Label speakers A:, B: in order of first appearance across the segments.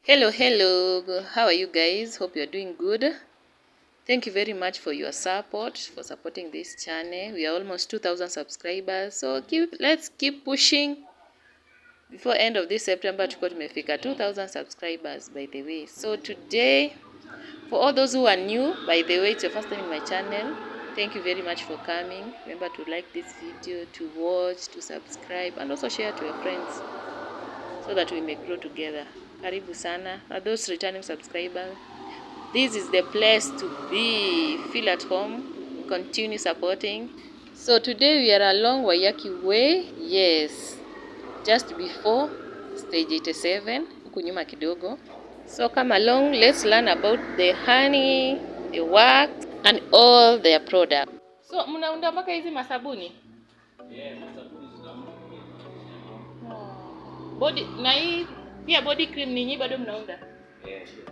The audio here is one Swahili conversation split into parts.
A: Hello, how are you guys? Hope you're doing good. Thank you very much for your support, for supporting this channel. We are almost 2,000 subscribers, so let's keep pushing. Before end of this September tuko tumefika 2,000 subscribers, by the way. So today, for all those who are new, by the way, it's your first time in my channel, thank you very much for coming. Remember to like this video, to watch, to subscribe, and also share to your friends so that we may grow together. Karibu sana. For those returning subscribers, this is the place to be. Feel at home. Continue supporting. So today we are along Waiyaki Way. Yes, just before stage 87, huku nyuma kidogo. So come along, let's learn about the honey, the wax, and all their products. So mnaunda mpaka hizi masabuni?
B: Yeah, masabuni zinaunda.
A: Body na hii pia body cream ninyi bado mnaunda?
B: Yeah, sure.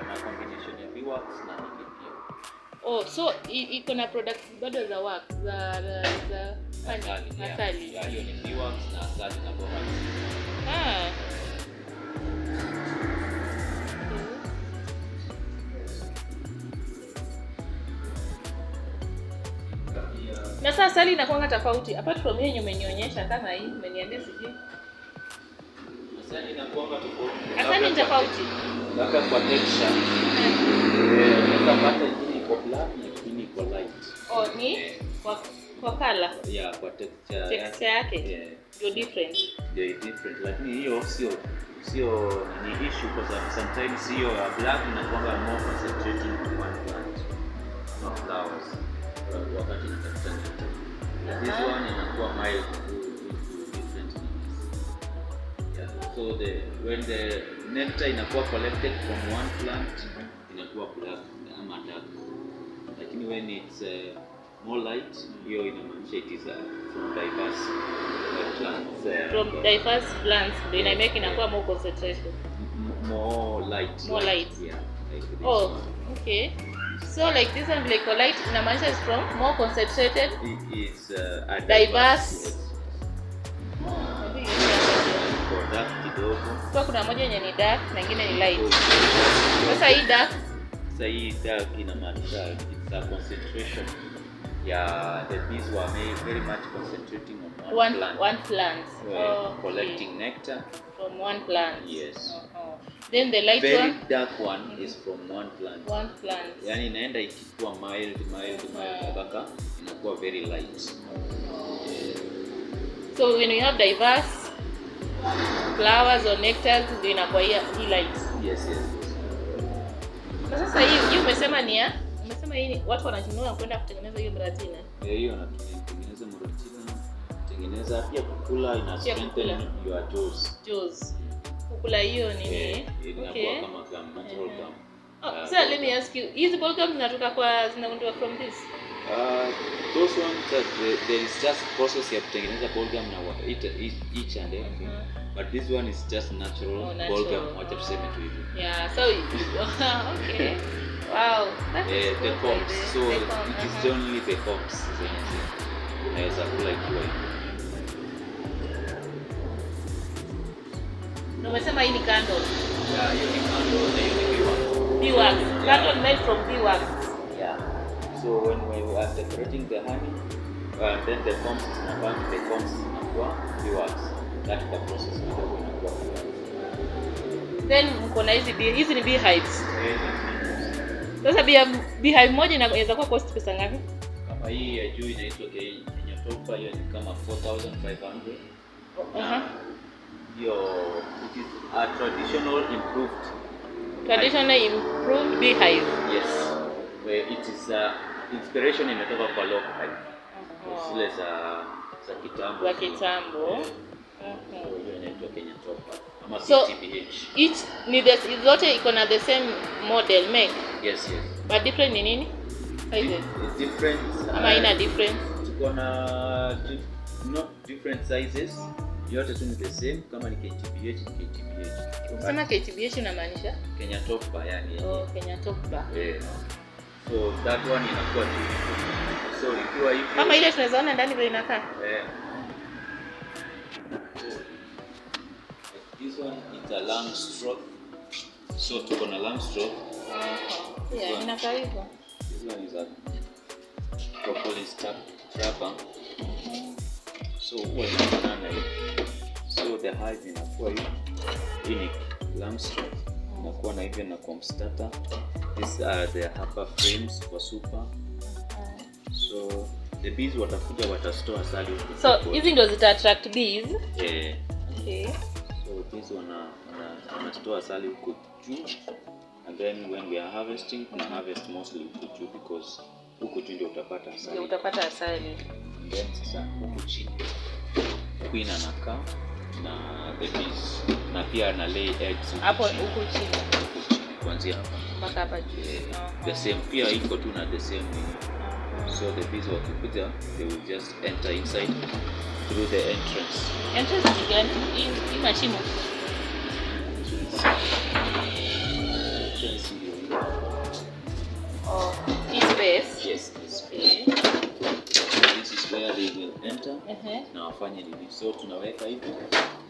B: Na combination ya wax na nini pia.
A: Oh, so iko na products bado za wax za asali.
B: Yeah, hiyo ni wax na asali na borax.
A: Na sasa asali inakuwa tofauti. Apart from hiyo umenionyesha kama hii, umeniambia siji.
B: Asali inakuwa tofauti.
A: Asali ni tofauti.
B: Labda kwa texture. Unaweza pata ingine iko black na ingine iko light.
A: Oh, ni kwa color.
B: Yeah, kwa texture.
A: Texture yake.
B: Yeah.
A: You're different.
B: Yeah, different. Lakini hiyo sio ni issue kwa sababu sometimes hiyo black inakuwa more concentrating on one plant. Not flowers. Wakati nitafuta nectar. This one inakuwa mild to different things. Yeah. So when the nectar inakuwa collected from one plant, inakuwa black ama dark. Lakini when it's more light, hiyo inamaanisha it is from diverse plants.
A: From diverse plants, then I make inakuwa more concentration.
B: More light.
A: More light.
B: Yeah. Like this
A: one.
B: One.
A: Okay. So like this one glycolite inamaanisha is from more concentrated.
B: It is a
A: diverse.
B: Yes. For dark kidogo.
A: So kuna moja yenye ni dark na nyingine ni light. Sasa hii dark.
B: Sasa hii dark inamaanisha it's a concentration. Yeah, the bees were very much concentrating on one plant.
A: One plant.
B: Collecting nectar
A: from one plant.
B: Yes.
A: Then the light
B: very
A: one.
B: Very dark one is from one plant.
A: One plant.
B: Yani inaenda ikikuwa mild mpaka inakuwa very light.
A: So when you have diverse flowers or nectars, ndio inakuwa hii light.
B: Yes.
A: Sasa hii umesema hii watu wanachinua kwenda kutengeneza hiyo mratina.
B: Hiyo wanatengeneza mratina, tengeneza pia kukula, ina strengthen your jaws.
A: Kukula hiyo ni
B: okay. Kama natural gum.
A: So let me ask you, hizi ball gum zinaundwa from this?
B: Those ones there is just process ya kutengeneza ball gum na each and everything. But this one is just natural ball gum, wacha tuseme tu hivyo.
A: Yeah, so okay. Wow, that's
B: the combs. So it is only the combs unaweza kula ikiwa hivyo.
A: Umesema hii ni candle.
B: Yeah, hiyo ni candle na hiyo ni
A: beeswax. Candle made from beeswax.
B: Yeah. So when we are separating the honey, then the combs inakuwa beeswax. That is the process kidogo inakuwa beeswax.
A: Then mko na hizi ni beehives. Sasa beehive moja inaweza kuwa cost pesa ngapi?
B: Kama hii ya juu inaitwa Kenya Topa, hiyo ni kama 4,500. It is a traditional improved
A: beehive.
B: Yes. Where it is inspiration imetoka kwa local. Zile za kitambo. Hiyo inaitwa Kenya Topa ama CTBH.
A: Each zote iko na the same model make.
B: Yes.
A: But different ni nini? Sizes.
B: Different.
A: Ama ina difference?
B: Tuko na not different sizes. Yote tu ni the same, kama ni KTBH.
A: Unasema KTBH unamaanisha?
B: Kenya Topa yani.
A: Kenya Topa.
B: So that one inakuwa tu. So ikiwa hivi
A: kama ile tunazoona ndani vile inakaa.
B: This one is a long stroke. So tuko na long stroke.
A: Yeah, inakaa hivyo.
B: This one is a propolis trapper. So huwa inafanana hivi. So the hive inakuwa hivi. Hii ni long stroke. Inakuwa na hivi na kwa starter. These are the upper frames for super. So the bees watakuja watastore asali huko.
A: So hizi ndio zita attract bees.
B: Yeah.
A: Okay.
B: So bees wana store asali huko juu, and then when we are harvesting, we harvest mostly huko juu because huko juu ndio utapata asali.
A: Ndio utapata asali.
B: And then sasa huko chini queen anakaa na the bees na pia ana lay eggs
A: hapo huko chini.
B: Kuanzia hapa
A: Mpaka hapa juu.
B: The same pia iko tu na the same thing. So the bees wakikuja, they will just enter inside through the entrance.
A: Entrance is again in mashimo.
B: Entrance here.
A: Oh, this space.
B: Yes, this space. This is where they will enter. Na wafanye nini? So tunaweka hivi.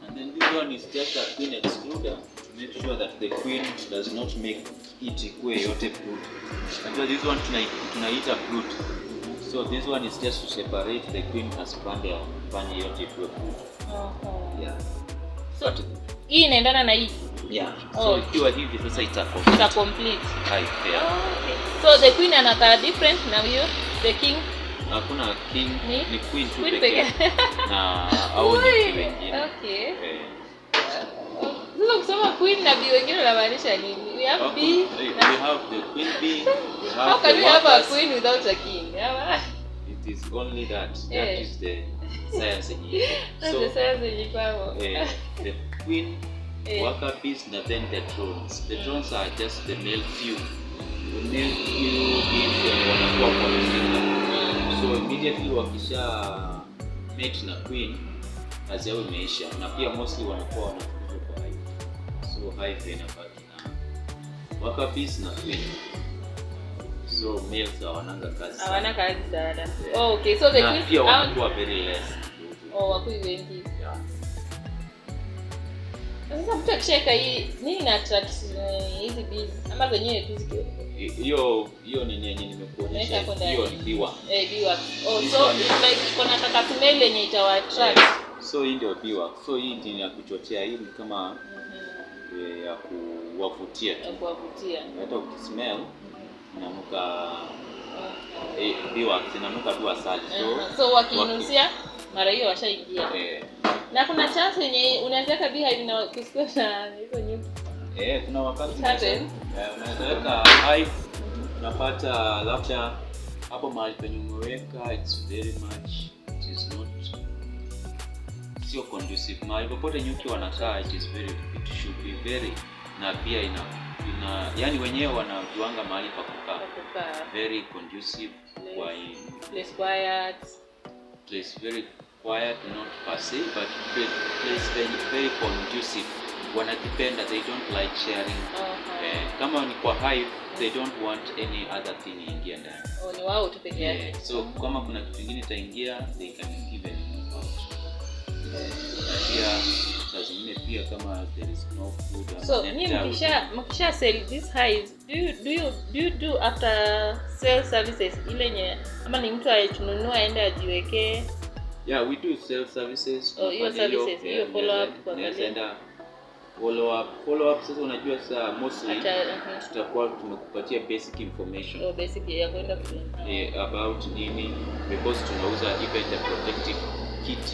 B: And then this one is just a queen excluder to make sure that the queen does not make it ikue yote brood. Until this one tunaita brood. So this one is just to separate the queen as pande yote ikue brood. Yeah.
A: So hii inaendana na hii.
B: Yeah. So ikiwa hivi sasa ita
A: complete.
B: Hive pair.
A: Okay. So the queen anakaa different na huyo the king.
B: Hakuna king, ni queen tu
A: pekee.
B: Na au ni wengine.
A: Okay. Sasa kusema queen na bee wengine unamaanisha nini? We have bee.
B: We have the queen bee. We have
A: how can we have a queen without a king?
B: It is only that. That is the science here.
A: So the science ilikuwa.
B: The queen worker bees and then the drones. The drones are just the male few. The male few bees wanakuwa kwa mzinga. So immediately wakisha mate na queen, kazi yao imeisha. Na pia mostly wanakuwa wanafukuzwa kwa hive. So hive inabaki na worker bees na queen. So males hawananga kazi.
A: Hawana kazi sana. Oh, okay. So the queen
B: pia wanakuwa very less.
A: Wako wengi. Yeah. Sasa mtu akishaka hii nini na attract hizi bees ama zenyewe tu zikio.
B: Hiyo ni yenye nimekuonyesha. Hiyo ni beewax.
A: Beewax. Oh, so it's like kuna kaka smell yenye itawa attract.
B: So hii ndio beewax. So hii ndio ya kuchochea, hii ni kama ya kuwavutia. Hata ukismell inanuka beewax inanuka tu asali.
A: So wakinusia mara hiyo washaingia. Na kuna chance yenye unaweza beehive na kusikia na hizo nyuki.
B: Kuna wakati unaweza weka hive unapata labda hapo mahali penye umeweka it's very much it is not sio conducive. Mahali popote nyuki wanakaa it should be very na pia ina yani wenyewe wanajuanga mahali pa kukaa very conducive place very quiet, not per se, but place very conducive. Wanakipenda, they don't like sharing. Kama ni kwa hive, they don't want any other thing ingia ndani.
A: Ni wao tu peke yake.
B: So kama kuna kitu kingine itaingia, they can give it out. Pia saa zingine pia kama there is no food.
A: So mkisha sell this hive, do you do after sale services ile nye ama ni mtu aitununua aende ajiwekee?
B: Yeah, we do sell services.
A: Hiyo services, hiyo follow up kwa
B: follow up sasa unajua sasa mostly tutakuwa tumekupatia basic information.
A: Basic ya kwenda
B: about nini because tunauza even the protective kit,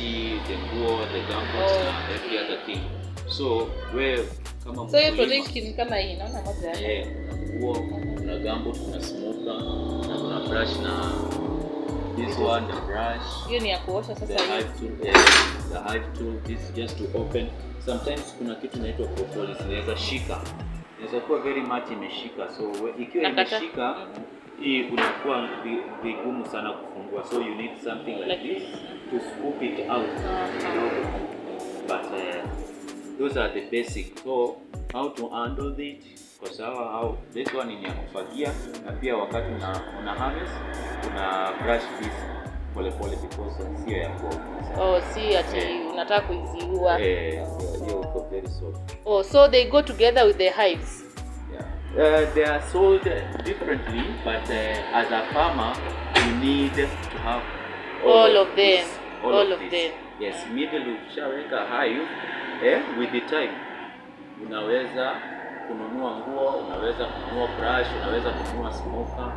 B: the nguo, the gumboots and every other thing. So where kama
A: so hiyo protective kama hii naona moja
B: nguo, kuna gumboot, kuna smoker, na kuna brush na this one the brush.
A: Hiyo ni ya kuosha sasa
B: hivi. The hive tool this just to open. Sometimes kuna kitu inaitwa propolis inaweza shika. Inaweza kuwa very much imeshika. So ikiwa imeshika hii unakuwa vigumu sana kufungua. So you need something like this to scoop it out. But those are the basic. So how to handle it? Kwa sawa how this one ni ya kufagia na pia wakati una harvest una brush this pole because sio ya kwa.
A: Si ati unataka kuiziua.
B: Hiyo ziko very soft.
A: Oh, so they go together with the hives.
B: Yeah. They are sold differently, but as a farmer, you need to have
A: All of them.
B: this,
A: All of
B: this.
A: them.
B: Yes, middle ukishaweka hive, with the time unaweza kununua nguo, unaweza kununua brush, unaweza kununua smoker.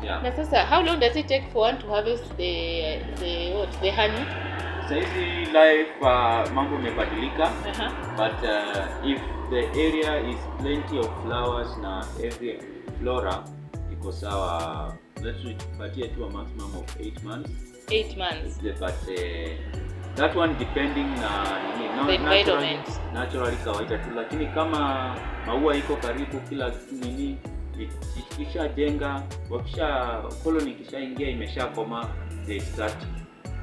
B: Yeah.
A: Na sasa, how long does it take for one to harvest the honey?
B: Saizi life mambo imebadilika. But if the area is plenty of flowers na every flora iko sawa, let's tupatie to a maximum of 8 months.
A: 8 months.
B: But that one depending na
A: the environment.
B: Naturally kawaida tu, lakini kama maua iko karibu kila nini ikishajenga, wakisha colony kishaingia imeshakoma, they start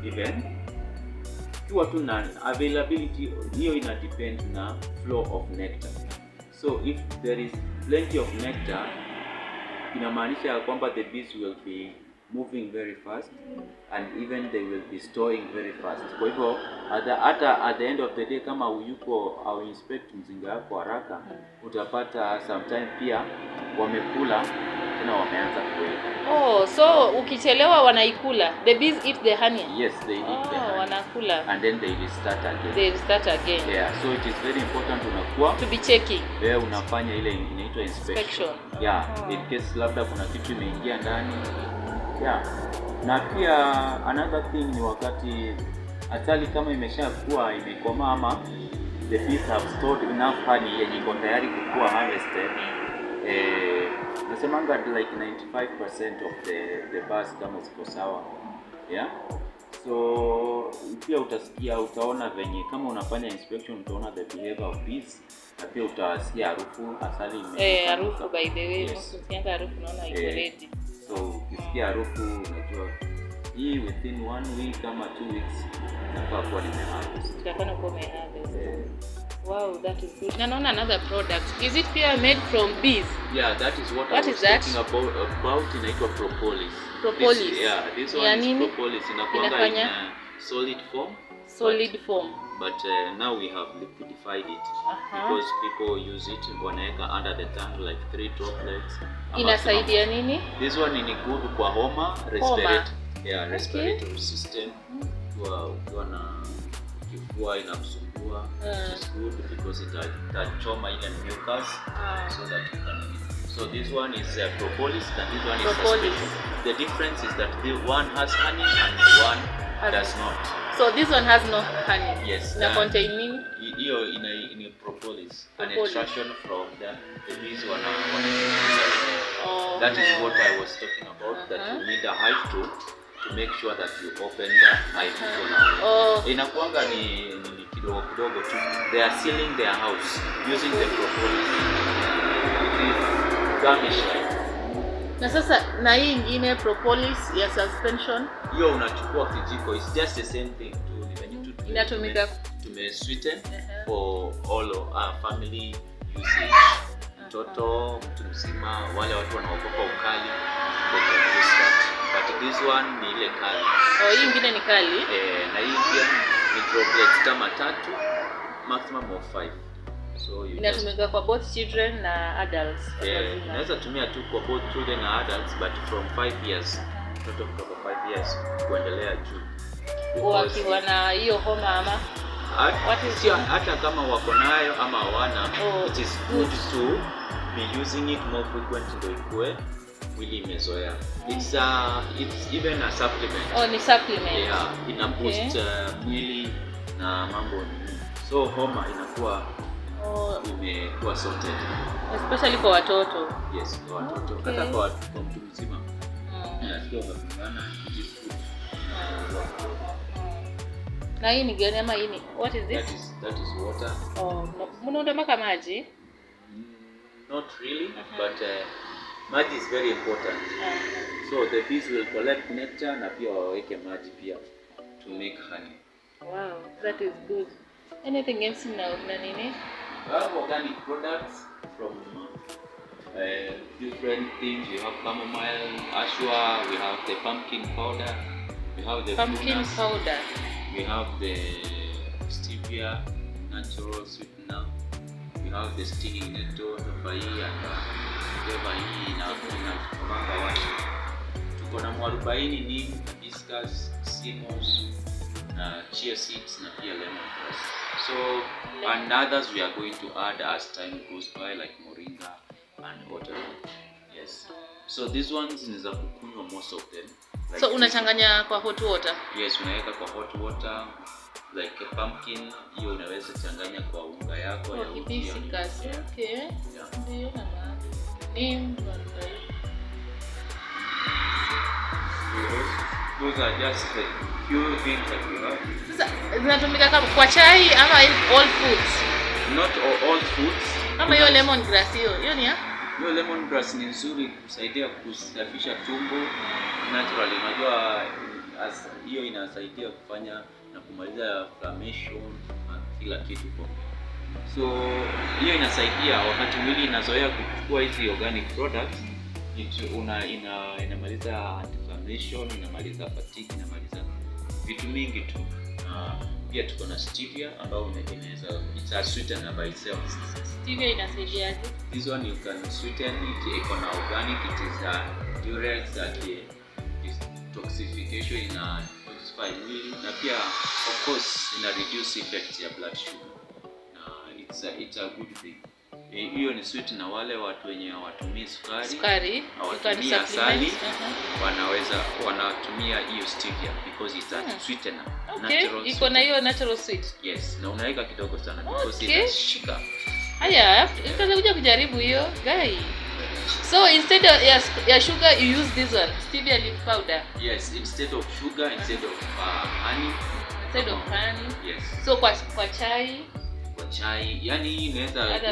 B: even kiwa tu na availability hiyo ina depend na flow of nectar. So if there is plenty of nectar, inamaanisha kwamba the bees will be moving very fast and even they will be storing very fast. Kwa hivyo hata at the end of the day kama uyuko au inspect mzinga yako haraka, utapata sometime pia wamekula tena wameanza kuweka.
A: Oh, so ukichelewa wanaikula. The bees eat the honey.
B: Yes, they eat the honey.
A: Wanakula.
B: And then they restart again.
A: They restart again.
B: Yeah, so it is very important unakuwa
A: to be checking.
B: Unafanya ile inaitwa inspection. Yeah, in case labda kuna kitu imeingia ndani. Yeah. Na pia another thing ni wakati asali kama imeshakuwa imekomaa ama the bees have stored enough honey yenye iko tayari kuwa harvested. Nasemanga like 95% of the bars kama ziko sawa. Yeah. So pia utaona venye kama unafanya inspection utaona the behavior of bees, na pia utasikia harufu asali
A: harufu by the way. Yes. Ukianga harufu unaona iko ready.
B: So ukisikia harufu unajua hii within 1 week ama 2 weeks nafaa kuwa nimeharvest.
A: Utakana kuwa umeharvest. Wow, that is good. Naona another product. Is it pure made from bees?
B: Yeah, that is what I was talking about. Inaitwa propolis.
A: Propolis.
B: This one is propolis. Inakuanga in solid form.
A: Solid form.
B: But now we have liquidified it because people use it wanaweka under the tongue like 3 droplets.
A: Inasaidia nini?
B: This one is good kwa homa, respiratory system. Ukiwa na kifua inakusumbua, it is good because itachoma ile mucus so that you can. So this one is propolis and this one is propolis. The difference is that the one has honey and the one does not.
A: So this one has no honey.
B: Yes.
A: Na contain nini?
B: Hiyo ina propolis, an extraction from the bees one. That is what I was talking about, that you need a hive to make sure that you open the hive. Inakuanga ni kidogo kidogo tu. They are sealing their house using the propolis. It is garnish like.
A: Na sasa na hii ingine propolis ya suspension,
B: hiyo unachukua kijiko, it's just the same thing tu, ni venye tu
A: inatumika
B: sweeten for all family usage. Mtoto, mtu mzima, wale watu wanaogopa ukali, they can use that. But this one ni ile kali.
A: Hii ingine ni kali.
B: Na hii pia ni droplets kama 3, maximum of 5. So
A: inatumika kwa both children na adults.
B: Unaweza tumia tu kwa both children na adults, but from 5 years, mtoto kutoka 5 years kuendelea juu.
A: Wakiwa na hiyo homa ama
B: hata kama wako nayo ama hawana, it is good to be using it more frequent ndio ikue mwili imezoea. It's even a supplement.
A: Ni supplement.
B: Yeah, ina boost mwili na mambo nini. So homa inakuwa imekuwa sorted.
A: Especially kwa watoto.
B: Yes, kwa watoto. Hata kwa mtu mzima. Nasikia umepingana, it is good.
A: Na hii ni gani ama hii ni? What is this?
B: That is water.
A: Mnaondoa mpaka maji?
B: Not really, but maji is very important. So the bees will collect nectar na pia waweke maji pia to make honey.
A: Wow, that is good. Anything else na nini?
B: We have organic products from different things. We have chamomile, ashwa, we have the pumpkin powder, we have the
A: pumpkin powder,
B: we have the stevia, natural sweetener. We have the stinging nettle, tofaia na whatever hii inatumanga watu. Tuko na mwarobaini, neem, hibiscus, cinnamon, chia seeds na pia lemongrass. So and others we are going to add as time goes by, like moringa and water. Yes. So these ones ni za kukunywa, most of them. Like
A: so unachanganya kwa hot water?
B: Yes, unaweka kwa hot water. Like a pumpkin, hiyo unaweza changanya kwa unga yako ya uji.
A: Hibiscus. Okay.
B: Yeah.
A: Ndio na maana. Neem,
B: those are just the few things that we have.
A: Sasa zinatumika kama kwa chai ama all foods?
B: Not all foods.
A: Kama hiyo lemongrass hiyo ni ya?
B: Hiyo lemongrass ni nzuri kusaidia kusafisha tumbo naturally. Unajua hiyo inasaidia kufanya na kumaliza inflammation na kila kitu kwa. So hiyo inasaidia wakati mwili inazoea kuchukua hizi organic products, inamaliza anti-inflammation, inamaliza fatigue, inamaliza vitu mingi tu. Pia tuko na stevia ambao inaweza, it's a sweetener by itself.
A: Stevia inasaidia aje?
B: This one you can sweeten it, iko na organic, it is a diuretic that is detoxification, ina detoxify mwili na pia of course ina reduce effects ya blood sugar. It's a good thing. Hiyo ni sweet na wale watu wenye hawatumii sukari, hawatumii asali, wanatumia hiyo stevia because it's a sweetener.
A: Okay. Natural. Iko na hiyo natural sweet.
B: Yes, na unaweka kidogo sana because inashika.
A: Haya, nitakuja kujaribu hiyo guy. So instead ya sugar you use this one, stevia leaf powder.
B: Yes, instead of sugar, instead of honey.
A: Instead of honey.
B: Yes.
A: So kwa chai,
B: yani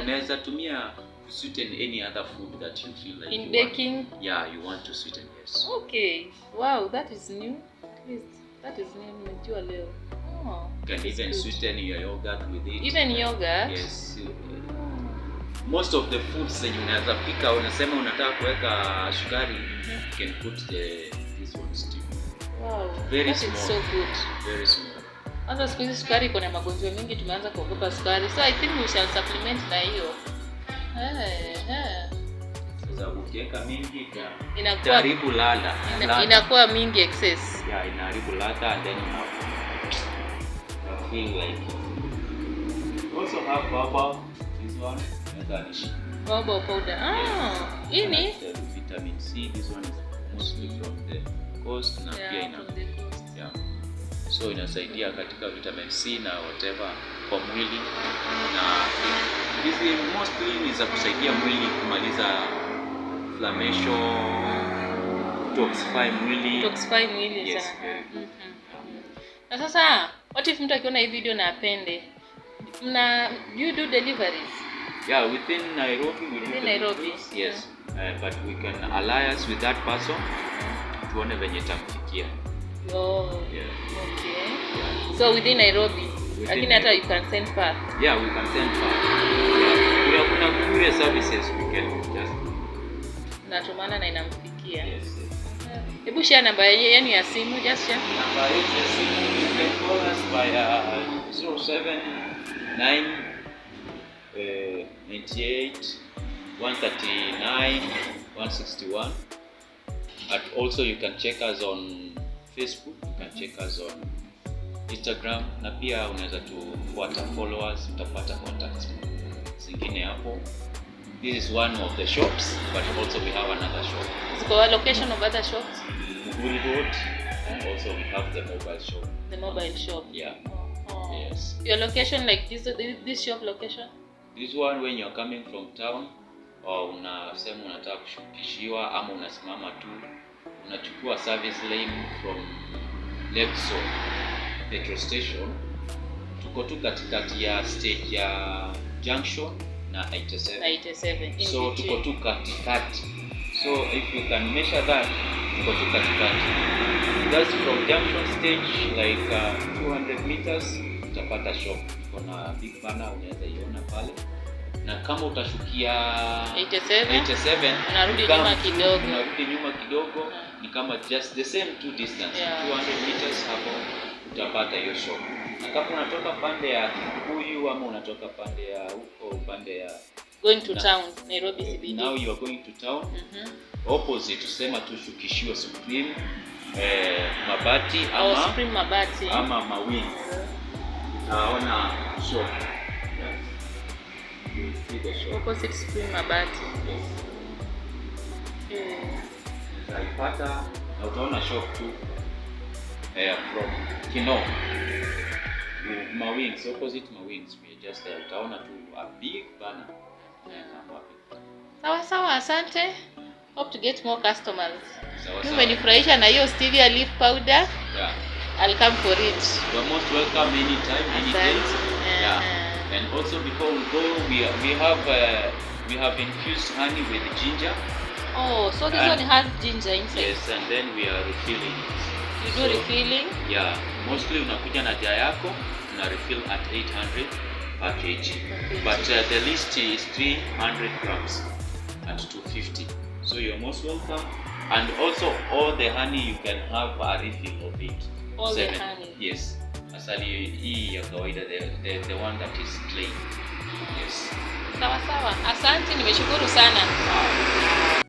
B: unaweza tumia to sweeten any other food that you feel like
A: in baking.
B: You want to sweeten, yes.
A: Okay. Wow, that is new. At least that is new nimejua leo.
B: You can even sweeten your yogurt with it.
A: Even yogurt?
B: Yes. Most of the foods that unaweza pika, unasema unataka kuweka sukari, you can put this one stevia.
A: Wow.
B: Very
A: that
B: small.
A: Is so good.
B: Very small.
A: Hata siku hizi sukari iko na magonjwa mengi, tumeanza kuogopa sukari. So I think we shall supplement na hiyo.
B: Sasa ukiweka mingi
A: inaharibu
B: ladha.
A: Inakuwa mingi excess.
B: Yeah, inaharibu ladha and then you feel like also have baba, this one,
A: baba powder. Hii ni
B: vitamin C. This one is mostly from the coast na pia ina so inasaidia katika vitamin C na whatever kwa mwili, na hizi mostly ni za kusaidia mwili kumaliza inflammation, detoxify mwili. Yes, sana.
A: Na sasa what if mtu akiona hii video na apende, you do deliveries?
B: Yeah, within Nairobi we do
A: Nairobi.
B: Yes. But we can alliance with that person tuone venye tamfikia.
A: Yeah. Okay. Yeah. So within Nairobi, lakini hata you can send far.
B: Yeah, we can send far. Yeah. Kuna courier services we can just
A: natumana na inamfikia.
B: Yes.
A: Hebu share namba yenu ya simu, just share.
B: Namba yetu ya simu, you can call us by 079 98 139 161. And also you can check us on Facebook, you can check us on Instagram, na pia unaweza tufuata, followers, utapata contacts zingine hapo. This is one of the shops, but also we have another shop.
A: So a location of other shops?
B: Muguri Road, and also we have the mobile shop.
A: The mobile shop?
B: Yeah.
A: Oh.
B: Yes.
A: Your location, like this shop location?
B: This one when you're coming from town, or unasema unataka kushukishiwa ama unasimama tu, unachukua service lane from left side petrol station, tuko tu katikati ya stage ya Junction na 87. So tuko tu katikati. So if you can measure that, tuko tu katikati. Just from Junction stage like 200 meters utapata shop. Kuna big banner unaweza iona pale. Na kama utashukia 87
A: unarudi nyuma kidogo,
B: ni kama just the same two distance, 200 meters hapo utapata hiyo shop. Na kama unatoka pande ya Kikuyu you ama unatoka pande ya huko pande ya
A: going to town Nairobi CBD.
B: Now you are going to town. Opposite tusema tushukishiwe Supreme Mabati ama
A: Supreme Mabati
B: ama Mawing. Utaona shop. You see the shop
A: opposite Supreme Mabati.
B: Utaipata na utaona shop tu from Kino. Mawings, opposite Mawings, we just there. Utaona tu a big banner.
A: Sawa, asante. Hope to get more customers.
B: Sawa.
A: Umenifurahisha na hiyo stevia leaf powder.
B: Yeah.
A: I'll come for it.
B: You are most welcome anytime, any day. Yeah. And also before we go, we have infused honey with ginger.
A: Oh, so this one has ginger inside.
B: Yes, and then we are refilling it.
A: You do refilling?
B: Yeah, mostly unakuja na jar yako una refill at 800 per kg. But the list is 300 grams at 250. So you're most welcome. And also all the honey you can have a refill of it.
A: All 7. The honey?
B: Yes. Asali hii ya kawaida, the one that is plain. Yes.
A: Sawa. Asante, nimeshukuru sana.